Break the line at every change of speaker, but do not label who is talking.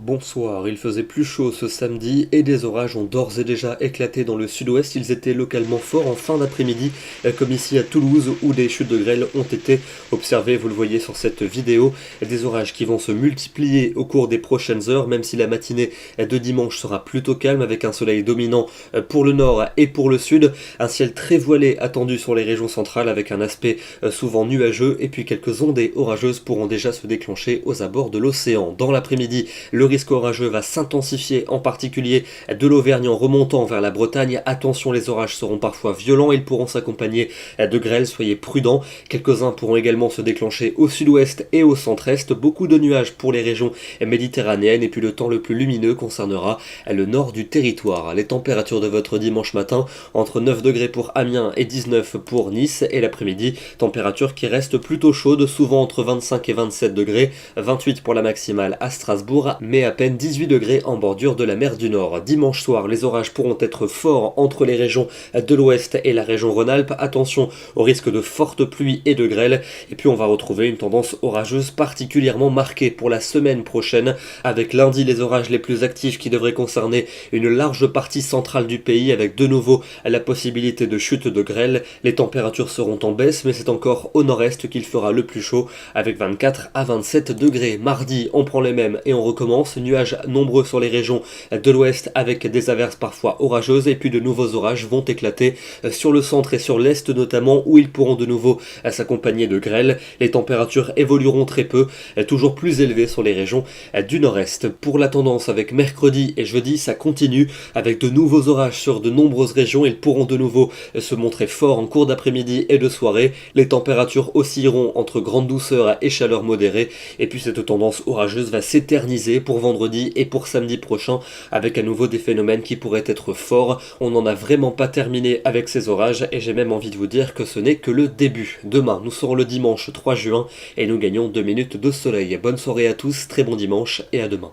Bonsoir, il faisait plus chaud ce samedi et des orages ont d'ores et déjà éclaté dans le sud-ouest. Ils étaient localement forts en fin d'après-midi, comme ici à Toulouse où des chutes de grêle ont été observées. Vous le voyez sur cette vidéo, des orages qui vont se multiplier au cours des prochaines heures, même si la matinée de dimanche sera plutôt calme avec un soleil dominant pour le nord et pour le sud. Un ciel très voilé attendu sur les régions centrales avec un aspect souvent nuageux et puis quelques ondées orageuses pourront déjà se déclencher aux abords de l'océan. Dans l'après-midi, le risque orageux va s'intensifier, en particulier de l'Auvergne en remontant vers la Bretagne. Attention, les orages seront parfois violents, ils pourront s'accompagner de grêle, soyez prudents. Quelques-uns pourront également se déclencher au sud-ouest et au centre-est. Beaucoup de nuages pour les régions méditerranéennes et puis le temps le plus lumineux concernera le nord du territoire. Les températures de votre dimanche matin, entre 9 degrés pour Amiens et 19 pour Nice, et l'après-midi, température qui reste plutôt chaude, souvent entre 25 et 27 degrés, 28 pour la maximale à Strasbourg, mais à peine 18 degrés en bordure de la mer du Nord. Dimanche soir, les orages pourront être forts entre les régions de l'Ouest et la région Rhône-Alpes. Attention au risque de fortes pluies et de grêle. Et puis on va retrouver une tendance orageuse particulièrement marquée pour la semaine prochaine, avec lundi les orages les plus actifs qui devraient concerner une large partie centrale du pays, avec de nouveau la possibilité de chute de grêle. Les températures seront en baisse, mais c'est encore au nord-est qu'il fera le plus chaud, avec 24 à 27 degrés. Mardi, on prend les mêmes et on recommence. Nuages nombreux sur les régions de l'ouest avec des averses parfois orageuses, et puis de nouveaux orages vont éclater sur le centre et sur l'est notamment, où ils pourront de nouveau s'accompagner de grêle. Les températures évolueront très peu, toujours plus élevées sur les régions du nord-est. Pour la tendance avec mercredi et jeudi, ça continue avec de nouveaux orages sur de nombreuses régions. Ils pourront de nouveau se montrer forts en cours d'après-midi et de soirée. Les températures oscilleront entre grande douceur et chaleur modérée, et puis cette tendance orageuse va s'éterniser pour vendredi et pour samedi prochain, avec à nouveau des phénomènes qui pourraient être forts. On n'en a vraiment pas terminé avec ces orages, et j'ai même envie de vous dire que ce n'est que le début. Demain, nous serons le dimanche 3 juin et nous gagnons 2 minutes de soleil. Bonne soirée à tous, très bon dimanche et à demain.